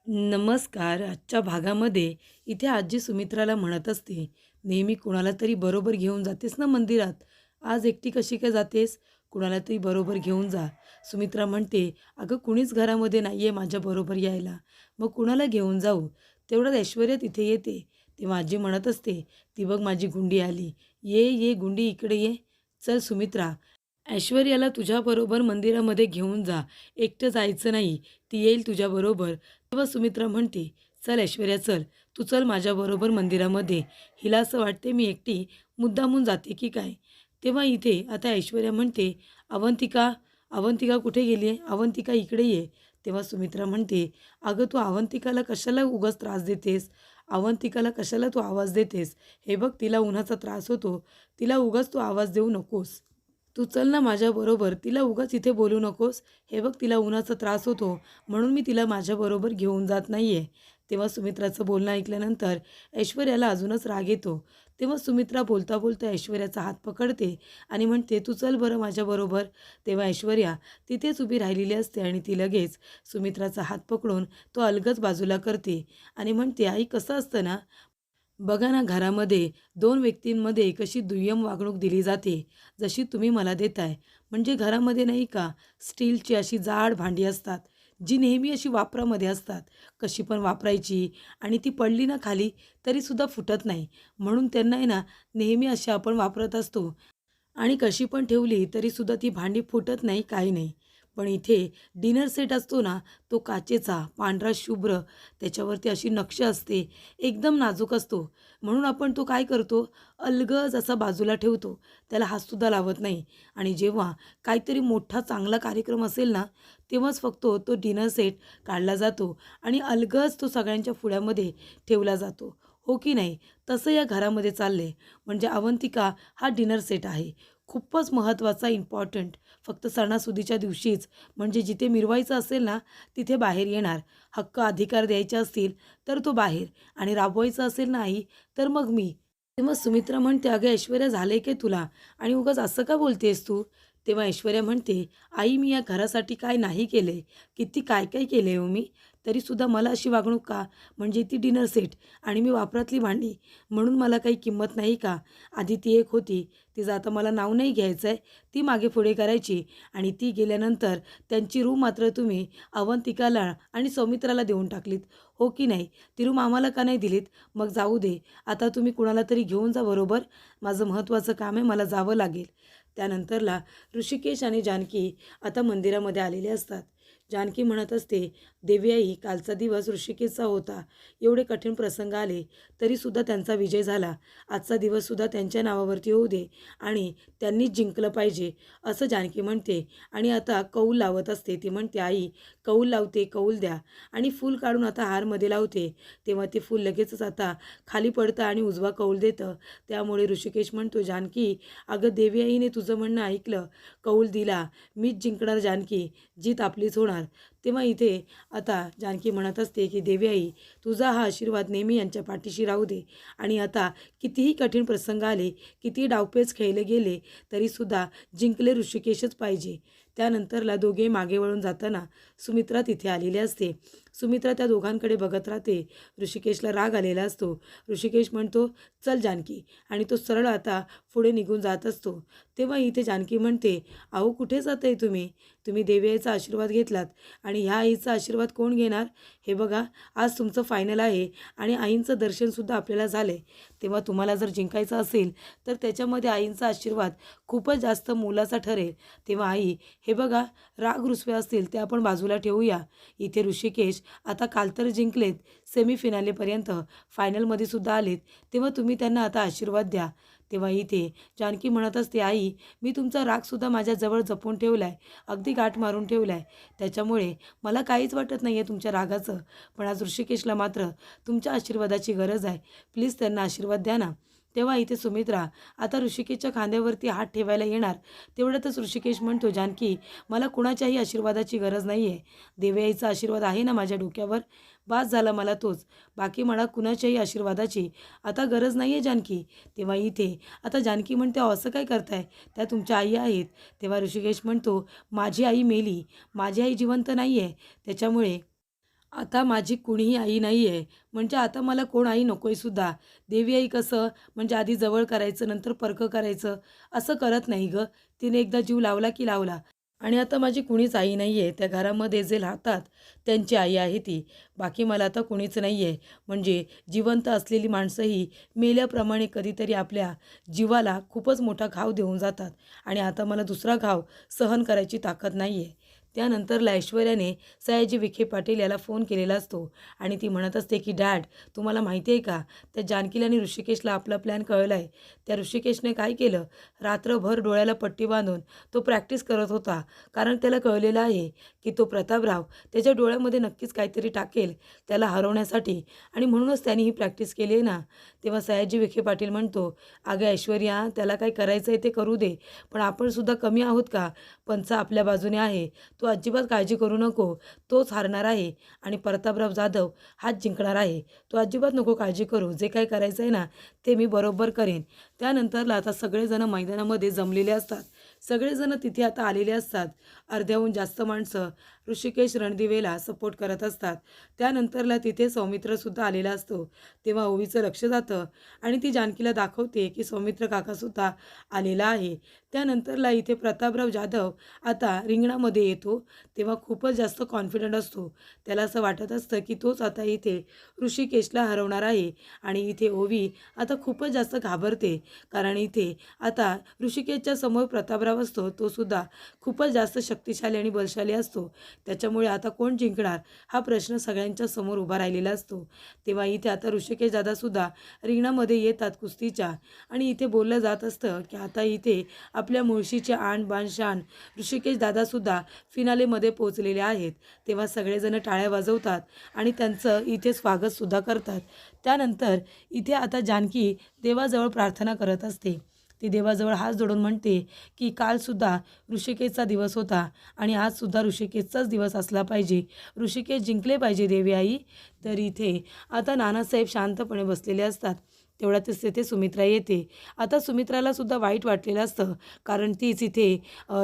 नमस्कार. आजच्या भागामध्ये इथे आजी सुमित्राला म्हणत असते, "नेहमी कुणाला तरी बरोबर घेऊन जातेस ना मंदिरात. आज एकटी कशी काय जातेस? कुणाला तरी बरोबर घेऊन जा." सुमित्रा म्हणते, "अगं कुणीच घरामध्ये नाही आहे माझ्याबरोबर यायला. मग कुणाला घेऊन जाऊ?" तेवढ्यात ऐश्वर्या तिथे येते. तेव्हा आजी म्हणत असते, "ती बघ माझी गुंडी आली. ये, ये गुंडी इकडे ये. चल सुमित्रा, ऐश्वर्याला तुझ्याबरोबर मंदिरामध्ये घेऊन जा. एकटं जायचं नाही. ती येईल तुझ्याबरोबर." तेव्हा सुमित्रा म्हणते, "चल ऐश्वर्या चल, तू चल माझ्याबरोबर मंदिरामध्ये." हिला असं वाटते मी एकटी मुद्दामून जाते की काय. तेव्हा इथे आता ऐश्वर्या म्हणते, "अवंतिका, अवंतिका कुठे गेली आहे? अवंतिका इकडे ये." तेव्हा सुमित्रा म्हणते, "अगं तू अवंतिकाला कशाला उगाच त्रास देतेस? अवंतिकाला कशाला तू आवाज देतेस? हे बघ तिला उन्हाचा त्रास होतो. तिला उगाच तू आवाज देऊ नकोस. तू चल ना माझ्याबरोबर. तिला उगाच इथे बोलू नकोस. हे बघ तिला उन्हाचा त्रास होतो म्हणून मी तिला माझ्याबरोबर घेऊन जात नाही आहे." तेव्हा सुमित्राचं बोलणं ऐकल्यानंतर ऐश्वर्याला अजूनच राग येतो. तेव्हा सुमित्रा बोलता बोलता ऐश्वर्याचा हात पकडते आणि म्हणते, "तू चल बरं माझ्याबरोबर." तेव्हा ऐश्वर्या तिथेच उभी राहिलेली असते आणि ती लगेच सुमित्राचा हात पकडून तो अलगद बाजूला करते आणि म्हणते, "आई कसं असतं ना, बघा ना घरामध्ये 2 व्यक्तींमध्ये कशी दुय्यम वागणूक दिली जाते, जशी तुम्ही मला देताय. म्हणजे घरामध्ये नाही का स्टीलची अशी जाड भांडी असतात, जी नेहमी अशी वापरामध्ये असतात. कशी पण वापरायची आणि ती पडली ना खाली तरीसुद्धा फुटत नाही. म्हणून त्यांना आहे ना नेहमी अशी आपण वापरत असतो आणि कशी पण ठेवली तरीसुद्धा ती भांडी फुटत नाही, काही नाही. पण इथे डिनर सेट असतो ना, तो काचेचा, पांढरा शुभ्र, त्याच्यावरती अशी नक्षी असते, एकदम नाजूक असतो. म्हणून आपण तो काय करतो, अलगद असा बाजूला ठेवतो. त्याला हातसुद्धा लावत नाही आणि जेव्हा काहीतरी मोठा चांगला कार्यक्रम असेल ना, तेव्हाच फक्त तो डिनर सेट काढला जातो आणि अलगद तो सगळ्यांच्या पुढ्यामध्ये ठेवला जातो. हो की नाही? तसं या घरामध्ये चाललंय. म्हणजे अवंतिका हा डिनर सेट आहे. खूपच महत्त्वाचा, इम्पॉर्टंट. फक्त सणासुदीच्या दिवशीच, म्हणजे जिथे मिरवायचं असेल ना, तिथे बाहेर येणार. हक्क अधिकार द्यायचे असतील तर तो बाहेर आणि राबवायचं असेल नाही तर मग मी. तेव्हा सुमित्रा म्हणते, "अगं ऐश्वर्या झालंय काय तुला? आणि उगाच असं का बोलतेस तू?" तेव्हा ऐश्वर्या म्हणते, "आई मी या घरासाठी काय नाही केलंय. किती काय काय केलंय हो मी. तरीसुद्धा मला अशी वागणूक का? म्हणजे ती डिनर सेट आणि मी वापरातली भांडी म्हणून मला काही किंमत नाही का? आधी ती एक होती, तिचं आता मला नाव नाही घ्यायचं आहे. ती मागे पुढे करायची आणि ती गेल्यानंतर त्यांची रूम मात्र तुम्ही अवंतिकाला आणि सौमित्राला देऊन टाकलीत. हो की नाही? ती रूम आम्हाला का नाही दिलीत? मग जाऊ दे. आता तुम्ही कुणाला तरी घेऊन जा बरोबर. माझं महत्त्वाचं काम आहे, मला जावं लागेल." त्यानंतरला ऋषिकेश आणि जानकी आता मंदिरामध्ये आलेले असतात. जानकी म्हणत असते, "देवी आई, कालचा दिवस ऋषिकेशचा होता. एवढे कठीण प्रसंग आले तरीसुद्धा त्यांचा विजय झाला. आजचा दिवससुद्धा त्यांच्या नावावरती होऊ दे आणि त्यांनीच जिंकलं पाहिजे." असं जानकी म्हणते आणि आता कौल लावत असते. ती म्हणते, "आई कौल लावते, कौल द्या." आणि फूल काढून आता हारमध्ये लावते. तेव्हा ते फूल लगेचच आता खाली पडतं आणि उजवा कौल देतं. त्यामुळे ऋषिकेश म्हणतो, "जानकी, अगं देवी आईने तुझं म्हणणं ऐकलं, कौल दिला. मीच जिंकणार जानकी, जीत आपलीच होणार." तेव्हा इथे आता जानकी म्हणत असते की, "देवी आई, तुझा हा आशीर्वाद नेहमी यांच्या पाठीशी राहू दे." आणि आता कितीही कठीण प्रसंग आले, कितीही डावपेच खेळले गेले तरीसुद्धा जिंकले ऋषिकेशच पाहिजे. त्यानंतरला दोघे मागे वळून जाताना सुमित्रा तिथे आलेली असते. सुमित्रा त्या दोघांकडे बघत राहते. ऋषिकेशला राग आलेला असतो. ऋषिकेश म्हणतो, "चल जानकी." आणि तो सरळ आता पुढे निघून जात असतो. तेव्हा इथे जानकी म्हणते, "अहो कुठे जाताय तुम्ही? तुम्ही देवी आईचा आशीर्वाद घेतलात आणि ह्या आईचा आशीर्वाद कोण घेणार? हे बघा, आज तुमचं फायनल आहे आणि आईंचं दर्शनसुद्धा आपल्याला झालं आहे. तेव्हा तुम्हाला जर जिंकायचं असेल तर त्याच्यामध्ये आईंचा आशीर्वाद खूपच जास्त मोलाचा ठरेल. तेव्हा आई, हे बघा, राग रुसवे असतील ते आपण बाजूला ठेवूया. इथे ऋषिकेश आता काल तर जिंकलेत, सेमीफिनालेपर्यंत फायनलमध्ये सुद्धा आलेत. तेव्हा तुम्ही त्यांना आता आशीर्वाद द्या." तेव्हा इथे जानकी म्हणत असते, "आई, मी तुमचा रागसुद्धा माझ्याजवळ जपून ठेवला आहे, अगदी गाठ मारून ठेवला आहे. त्याच्यामुळे मला काहीच वाटत नाही आहे तुमच्या रागाचं. पण आज ऋषिकेशला मात्र तुमच्या आशीर्वादाची गरज आहे. प्लीज त्यांना आशीर्वाद द्या ना." तेव्हा इथे सुमित्रा आता ऋषिकेशच्या खांद्यावरती हात ठेवायला येणार. तेवढ्यातच ऋषिकेश म्हणतो, "जानकी, मला कुणाच्याही आशीर्वादाची गरज नाही आहे. देवी आईचा आशीर्वाद आहे ना माझ्या डोक्यावर, बास झाला मला तोच. बाकी मला कुणाच्याही आशीर्वादाची आता गरज नाही आहे जानकी." तेव्हा इथे आता जानकी म्हणते, "अहो असं काय करताय? त्या तुमच्या आई आहेत." तेव्हा ऋषिकेश म्हणतो, "माझी आई मेली, माझी आई जिवंत नाही आहे. त्याच्यामुळे आता माझी कुणीही आई नाही आहे, म्हणजे आता मला कोण आई नको आहे सुद्धा. देवी आई कसं म्हणजे आधी जवळ करायचं, नंतर परकं करायचं, असं करत नाही गं. तिने एकदा जीव लावला की लावला. आणि आता माझी कुणीच आई नाही आहे. त्या घरामध्ये जे राहतात त्यांची आई आहे ती. बाकी मला आता कुणीच नाही आहे. म्हणजे जिवंत असलेली माणसंही मेल्याप्रमाणे कधीतरी आपल्या जीवाला खूपच मोठा घाव देऊन जातात आणि आता मला दुसरा घाव सहन करायची ताकद नाही आहे. त्यानंतरला ऐश्वर्याने सयाजी विखे पाटील याला फोन केलेला असतो आणि ती म्हणत असते की डॅड, तुम्हाला माहिती आहे का, त्या जानकीला आणि ऋषिकेशला आपला प्लॅन कळला आहे. त्या ऋषिकेशने काय केलं, रात्रभर डोळ्याला पट्टी बांधून तो प्रॅक्टिस करत होता. कारण त्याला कळलेलं आहे की तो प्रतापराव त्याच्या डोळ्यामध्ये नक्कीच काहीतरी टाकेल त्याला हरवण्यासाठी आणि म्हणूनच त्याने ही प्रॅक्टिस केली आहे ना. तेव्हा सयाजी विखे पाटील म्हणतो, अगं ऐश्वर्या, त्याला काय करायचं आहे ते करू दे, पण आपण सुद्धा कमी आहोत का? पंचा आपल्या बाजूने आहे. तू अजिबात काळजी करू नको. तोच हारणार आहे आणि प्रतापराव जाधव हाच जिंकणार आहे. तू अजिबात नको काळजी करू. जे काही करायचं आहे ना ते मी बरोबर करेन. त्यानंतरला आता सगळेजण मैदानामध्ये जमलेले असतात. सगळेजण तिथे आता आलेले असतात. अर्ध्याहून जास्त माणसं ऋषिकेश रणदिवेला सपोर्ट करत असतात. त्यानंतरला तिथे सौमित्रसुद्धा आलेला असतो. तेव्हा ओवीचं लक्ष जातं आणि ती जानकीला दाखवते की सौमित्र काकासुद्धा आलेला आहे. त्यानंतरला इथे प्रतापराव जाधव आता रिंगणामध्ये येतो. तेव्हा खूपच जास्त कॉन्फिडंट असतो. त्याला असं वाटत असतं की तोच आता इथे ऋषिकेशला हरवणार आहे आणि इथे ओवी आता खूपच जास्त घाबरते. कारण इथे आता ऋषिकेशच्या समोर प्रतापराव असतो. तो सुद्धा खूपच जास्त शक्तिशाली आणि बलशाली असतो. त्याच्यामुळे आता कोण जिंकणार हा प्रश्न सगळ्यांच्या समोर उभा राहिलेला असतो. तेव्हा इथे आता ऋषिकेश दादासुद्धा रिंगणामध्ये येतात कुस्तीच्या आणि इथे बोललं जात असतं की आता इथे आपल्या मुळशीचे आण बाण शान ऋषिकेश दादासुद्धा फिनालेमध्ये पोहोचलेले आहेत. तेव्हा सगळेजण टाळ्या वाजवतात आणि त्यांचं इथे स्वागतसुद्धा करतात. त्यानंतर इथे आता जानकी देवाजवळ प्रार्थना करत असते. ती देवाजवळ हात जोडून म्हणते की कालसुद्धा ऋषिकेशचा दिवस होता आणि आजसुद्धा ऋषिकेशचाच दिवस असला पाहिजे. ऋषिकेश जिंकले पाहिजे देवी आई. तर इथे आता नानासाहेब शांतपणे बसलेले असतात. तेवढ्यातच तिथे सुमित्रा येते. आता सुमित्रालासुद्धा वाईट वाटलेलं असतं कारण तीच इथे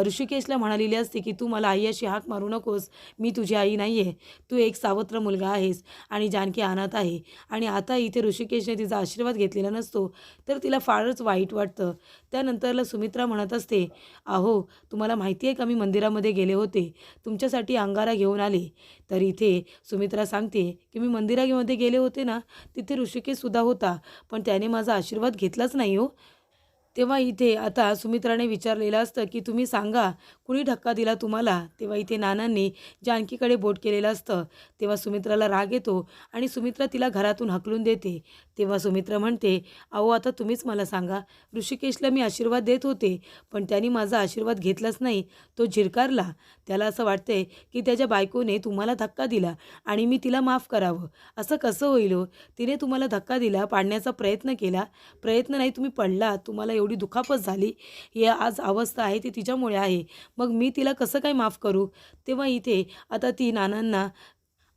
ऋषिकेशला म्हणालेली असते की तू मला आई अशी हाक मारू नकोस. मी तुझी आई नाही आहे. तू एक सावत्र मुलगा आहेस आणि जानकी अनाथ आहे. आणि आता इथे ऋषिकेशने तिचा आशीर्वाद घेतलेला नसतो तर तिला फारच वाईट वाटतं. त्यानंतरला सुमित्रा म्हणत असते, अहो, तुम्हाला माहिती आहे का, मी मंदिरामध्ये गेले होते. तुमच्यासाठी अंगारा घेऊन आले. तर इथे सुमित्रा सांगते की मी मंदिरामध्ये गेले होते ना, तिथे ऋषिकेशसुद्धा होता, पण त्याने माझा आशीर्वाद घेतलाच नाही हो. तेव्हा इथे आता सुमित्राने विचारलेलं असतं की तुम्ही सांगा, कुणी धक्का दिला तुम्हाला? तेव्हा इथे नानांनी जानकीकडे बोट केलेलं असतं. तेव्हा सुमित्राला राग येतो आणि सुमित्रा तिला घरातून हकलून देते. तेव्हा सुमित्रा म्हणते, अहो, आता तुम्हीच मला सांगा, ऋषिकेशला मी आशीर्वाद देत होते पण त्यांनी माझा आशीर्वाद घेतलाच नाही. तो झिरकारला. त्याला असं वाटतंय की त्याच्या बायकोने तुम्हाला धक्का दिला आणि मी तिला माफ करावं. असं कसं होईल हो? तिने तुम्हाला धक्का दिला, पाडण्याचा प्रयत्न केला. प्रयत्न नाही, तुम्ही पडलात. तुम्हाला एवढी दुखापत झाली. ही आज अवस्था आहे ती तिच्यामुळे आहे. मग मी तिला कसं काय माफ करू? तेव्हा इथे आता ती नानांना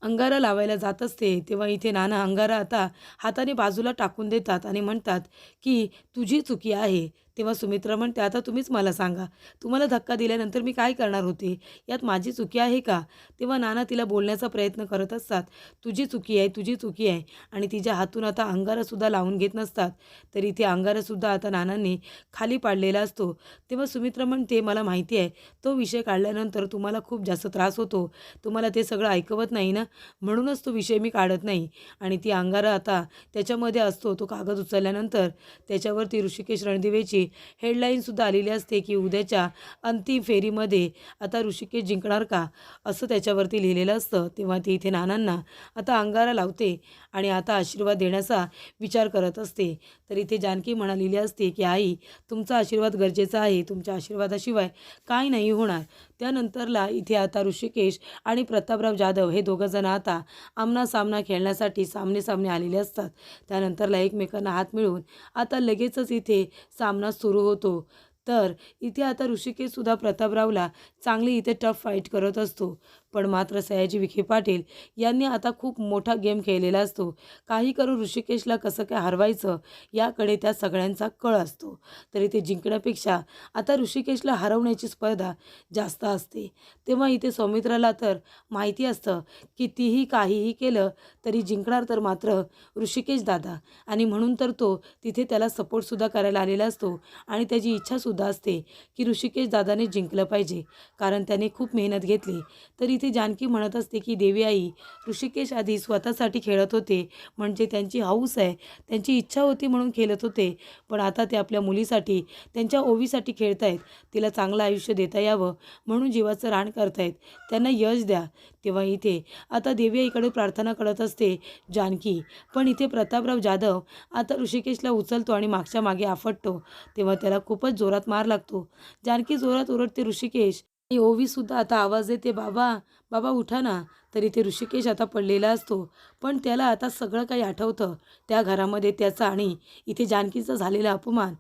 अंगारा लावायला जात असते. तेव्हा इथे नाना अंगारा आता हाताने बाजूला टाकून देतात आणि म्हणतात की तुझी चुकी आहे. तेव्हा सुमित्रा म्हणते, आता तुम्हीच मला सांगा, तुम्हाला धक्का दिल्यानंतर मी काय करणार होते? यात माझी चुकी आहे का? तेव्हा नाना तिला बोलण्याचा प्रयत्न करत असतात. तुझी चुकी आहे, तुझी चुकी आहे. आणि तिच्या हातून आता अंगारासुद्धा लावून घेत नसतात. तर इथे अंगारासुद्धा आता नानांनी खाली पाडलेला असतो. तेव्हा सुमित्रा म्हणते, मला माहिती आहे, तो विषय काढल्यानंतर तुम्हाला खूप जास्त त्रास होतो. तुम्हाला ते सगळं ऐकवत नाही ना, म्हणूनच तो विषय मी काढत नाही. आणि ती अंगारा आता त्याच्यामध्ये असतो. तो कागद उचलल्यानंतर त्याच्यावरती ऋषिकेश रणदिवेची हेडलाईनसुद्धा आलेली असते की उद्याच्या अंतिम फेरीमध्ये आता ऋषिकेश जिंकणार का, असं त्याच्यावरती लिहिलेलं असतं. तेव्हा ती इथे नानांना आता अंगारा लावते आणि आता आशीर्वाद देण्याचा विचार करत असते. तर इथे जानकी म्हणालेली असते की आई, तुमचा आशीर्वाद गरजेचा आहे. तुमच्या आशीर्वादाशिवाय काय नाही होणार. त्यानंतरला इथे आता ऋषिकेश आणि प्रतापराव जाधव हे दोघंजण आता आमनासामना खेळण्यासाठी सामने आलेले असतात. त्यानंतरला एकमेकांना हात मिळवून आता लगेचच इथे सामना सुरू होतो. तर इथे आता ऋषिकेशसुद्धा प्रतापरावला चांगली इथे टफ फाईट करत असतो. पण मात्र सयाजी विखे पाटील यांनी आता खूप मोठा गेम खेळलेला असतो. काही करून ऋषिकेशला कसं काय हरवायचं याकडे त्या सगळ्यांचा कळ असतो. तरी ते जिंकण्यापेक्षा आता ऋषिकेशला हरवण्याची स्पर्धा जास्त असते. तेव्हा इथे सौमित्राला तर माहिती असतं कितीही काहीही केलं तरी जिंकणार तर मात्र ऋषिकेश दादा, आणि म्हणून तर तो तिथे त्याला सपोर्टसुद्धा करायला आलेला असतो आणि त्याची इच्छासुद्धा असते की ऋषिकेश दादाने जिंकलं पाहिजे, कारण त्याने खूप मेहनत घेतली. तर इथे जानकी म्हणत असते की देवी आई, ऋषिकेश आधी स्वतःसाठी खेळत होते, म्हणजे त्यांची हौस आहे, त्यांची इच्छा होती म्हणून खेळत होते, पण आता ते आपल्या मुलीसाठी, त्यांच्या ओवीसाठी खेळतायत. तिला चांगलं आयुष्य देता यावं म्हणून जीवाचं रान करतायत, त्यांना यश द्या. तेव्हा इथे आता देवी आईकडे प्रार्थना करत असते जानकी. पण इथे प्रतापराव जाधव आता ऋषिकेशला उचलतो आणि मागच्या मागे आपटतो. तेव्हा त्याला खूपच जोरात मार लागतो. जानकी जोरात ओरडते ऋषिकेश, आणि ओवीसुद्धा आता आवाज देते, बाबा बाबा उठा ना. तर इथे ऋषिकेश आता पडलेला असतो, पण त्याला आता सगळं काही आठवतं, त्या घरामध्ये त्याचा आणि इथे जानकीचा झालेला अपमान.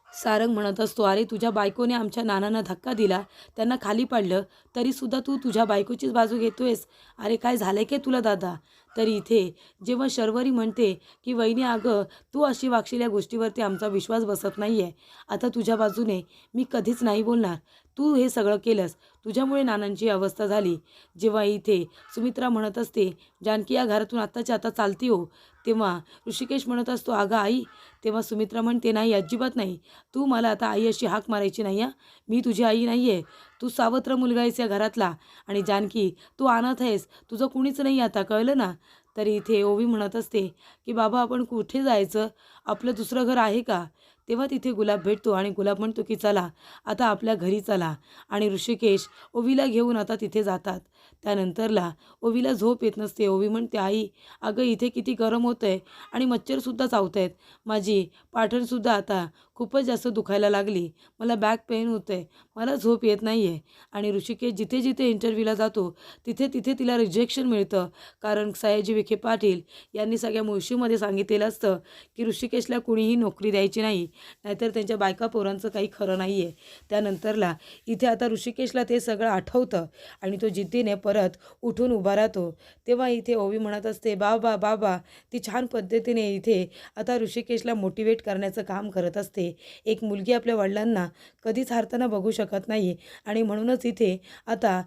सारंग म्हणत असतो, अरे तुझ्या बायकोने आमच्या नानांना धक्का दिला, त्यांना खाली पाडलं, तरीसुद्धा तू तुझ्या बायकोचीच बाजू घेतोयस. अरे काय झालंय काय तुला दादा? तरी इथे जेव्हा शर्वरी म्हणते की वहिनी अगं तू अशी वागशील या गोष्टीवरती आमचा विश्वास बसत नाही आहे, आता तुझ्या बाजूने मी कधीच नाही बोलणार, तू हे सगळं केलंस, तुझ्यामुळे नानांची अवस्था झाली. जेव्हा इथे सुमित्रा म्हणत असते, जानकी या घरातून आत्ताच्या आता चालती हो, तेव्हा ऋषिकेश म्हणत असतो, अगं आई. तेव्हा सुमित्रा म्हणते, नाही अजिबात नाही, तू मला आता आई अशी हाक मारायची नाही. मी तुझी आई नाही आहे, तू सावत्र मुलगा आहेस या घरातला, आणि जानकी तू अनाथ आहेस, तुझं कुणीच नाही आता, कळलं ना. तरी इथे ओवी म्हणत असते की बाबा आपण कुठे जायचं, आपलं दुसरं घर आहे का. तेव्हा तिथे गुलाब भेटतो आणि गुलाब म्हणतो की चला आता आपल्या घरी चला, आणि ऋषिकेश ओवीला घेऊन आता तिथे जातात. त्यानंतरला ओवीला झोप येत नसते. ओवी म्हणते, आई अगं इथे किती गरम होतं आहे आणि मच्छरसुद्धा चावत आहेत, माझी पाठणसुद्धा आता खूपच जास्त दुखायला लागली, मला बॅक पेन होतं आहे, मला झोप येत नाही आहे. आणि ऋषिकेश जिथे जिथे इंटरव्ह्यूला जातो तिथे तिथे तिला रिजेक्शन मिळतं, कारण सयाजी विखे पाटील यांनी सगळ्या मुळशीमध्ये सांगितलेलं असतं की ऋषिकेशला कुणीही नोकरी द्यायची नाही, नाहीतर त्यांच्या बायका पोरांचं काही खरं नाही आहे. त्यानंतरला इथे आता ऋषिकेशला ते सगळं आठवतं आणि तो जिद्दीने परत उठून उभा राहतो. तेव्हा इथे ओवी म्हणत असते, बाबा बाबा. ती छान पद्धतीने इथे आता ऋषिकेशला मोटिवेट करण्याचं काम करत असते. एक मुलगी आपल्या वडिलांना कधीच हारताना बघू शकत नाही, आणि म्हणूनच इथे आता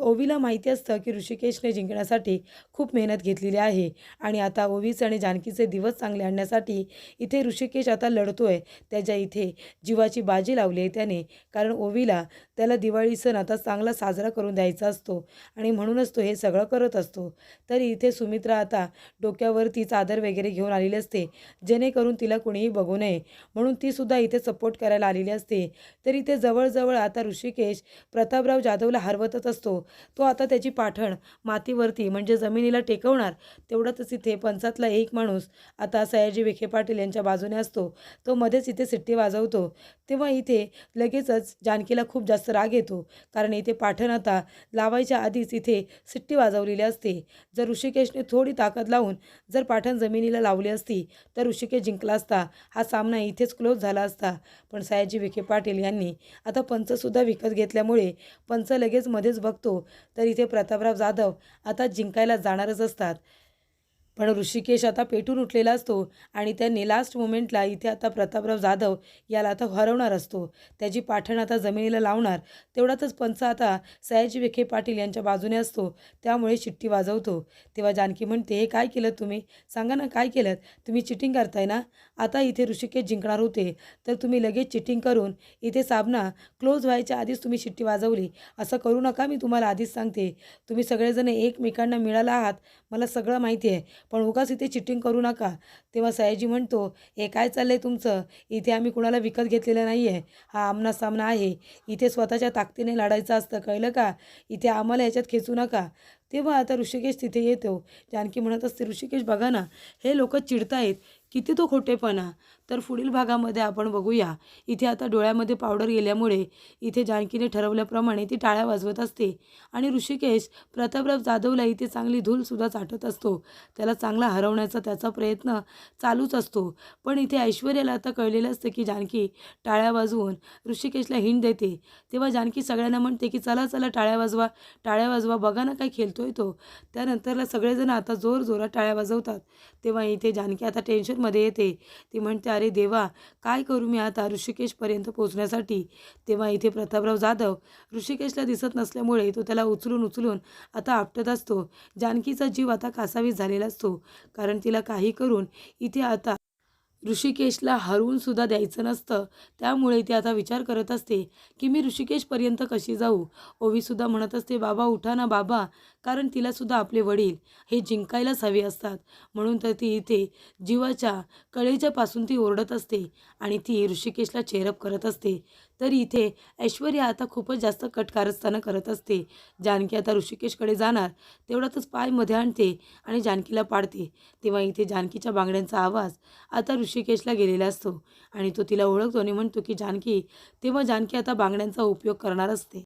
ओवीला माहिती असतं की ऋषिकेशने जिंकण्यासाठी खूप मेहनत घेतलेली आहे, आणि आता ओवीचे आणि जानकीचे दिवस चांगले आणण्यासाठी इथे ऋषिकेश आता लढतोय. त्याच्या इथे जीवाची बाजी लावली आहे त्याने, कारण ओवीला त्याला दिवाळी सण आता चांगला साजरा करून द्यायचा असतो, आणि म्हणूनच तो हे सगळं करत असतो. तरी इथे सुमित्रा आता डोक्यावरती चादर वगैरे घेऊन आलेली असते, जेणेकरून तिला कुणीही बघू नये म्हणून तीसुद्धा इथे सपोर्ट करायला आलेली असते. तर इथे जवळजवळ आता ऋषिकेश प्रतापराव जाधवला हरवतच असतो. तो आता त्याची पाठण मातीवरती म्हणजे जमिनीला टेकवणार, तेवढ्यातच इथे पंचातला एक माणूस आता सयाजी विखे पाटील यांच्या बाजूने असतो. तो मध्येच इथे सिट्टी वाजवतो. तेव्हा इथे लगेचच जानकीला खूप जास्त राग येतो, कारण इथे पाठण आता लावायच्या आधीच इथे सिट्टी वाजवलेली असते. जर ऋषिकेशने थोडी ताकद लावून जर पाठण जमिनीला लावली असती तर ऋषिकेश जिंकला असता, हा सामना इथेच क्लोज झाला असता. पण सयाजी विखे पाटील यांनी आता पंचसुद्धा विकत घेतल्यामुळे पंच लगेच मध्येच बघतो, तर इथे प्रतापराव जाधव आता जिंकायला जाणारच असतात. पण ऋषिकेश आता पेटून उठलेला असतो, आणि त्यांनी लास्ट मोमेंटला इथे आता प्रतापराव जाधव याला आता हरवणार असतो. त्याची पाठण आता जमिनीला लावणार, तेवढ्यातच पंच आता सयाजी विखे पाटील यांच्या बाजूने असतो, त्यामुळे शिट्टी वाजवतो. तेव्हा जानकी म्हणते, हे काय केलं तुम्ही, सांगा ना काय केलं, तुम्ही चिटिंग करताय ना. आता इथे ऋषिकेश जिंकणार होते तर तुम्ही लगेच चिटिंग करून इथे सामना क्लोज व्हायच्या आधीच तुम्ही शिट्टी वाजवली. असं करू नका, मी तुम्हाला आधीच सांगते. तुम्ही सगळेजण एकमेकांना मिळाला आहात, मला सगळं माहिती आहे, पण उगाच इथे चिटिंग करू नका. तेव्हा सयाजी म्हणतो, हे काय चाललं आहे तुमचं, इथे आम्ही कुणाला विकत घेतलेलं नाही आहे, हा आमना सामना आहे, इथे स्वतःच्या ताकदीने लढायचं असतं, कळलं का, इथे आम्हाला ह्याच्यात खेचू नका. तेव्हा आता ऋषिकेश तिथे येतो. जानकी म्हणत असते, ऋषिकेश बघा ना, हे लोक चिडतायत, किती तो खोटेपणा, तर पुढील भागामध्ये आपण बघूया. इथे आता डोळ्यामध्ये पावडर गेल्यामुळे इथे जानकीने ठरवल्याप्रमाणे ती टाळ्या वाजवत असते आणि ऋषिकेश प्रतापराव जाधवला इथे चांगली धूलसुद्धा चाटत असतो. त्याला चांगला हरवण्याचा त्याचा प्रयत्न चालूच असतो. पण इथे ऐश्वर्याला आता कळलेलं असतं की जानकी टाळ्या वाजवून ऋषिकेशला हिंट देते. तेव्हा जानकी सगळ्यांना म्हणते की चला चला टाळ्या वाजवा, टाळ्या वाजवा, बघा ना काय खेळतोय तो. त्यानंतरला सगळेजण आता जोरजोरात टाळ्या वाजवतात. तेव्हा इथे जानकी आता टेन्शनमध्ये येते. ती म्हणते अरे देवा, काय करू मी आता ऋषिकेशपर्यंत पोहोचण्यासाठी. तेव्हा इथे प्रतापराव जाधव ऋषिकेशला दिसत नसल्यामुळे तो त्याला उचलून उचलून आता आपटत असतो. जानकीचा जीव आता कासावीस झालेला असतो, कारण तिला काही करून इथे आता ऋषिकेशला हरवून सुद्धा द्यायचं नसतं. त्यामुळे ती आता विचार करत असते की मी ऋषिकेशपर्यंत कशी जाऊ. ओवीसुद्धा म्हणत असते बाबा उठा ना बाबा, कारण तिलासुद्धा आपले वडील हे जिंकायलाच हवे असतात. म्हणून तर ती इथे जीवाच्या कळेच्यापासून ती ओरडत असते आणि ती ऋषिकेशला चेअरअप करत असते. तर इथे ऐश्वर्या आता खूपच जास्त कटकारस्थानं करत असते. जानकी आता ऋषिकेशकडे जाणार तेवढ्यातच पाय मध्ये आणते आणि जानकीला पाडते. तेव्हा इथे जानकीच्या बांगड्यांचा आवाज आता ऋषिकेशला गेलेला असतो आणि तो तिला ओळखतो आणि म्हणतो की जानकी. तेव्हा जानकी आता बांगड्यांचा उपयोग करणार असते.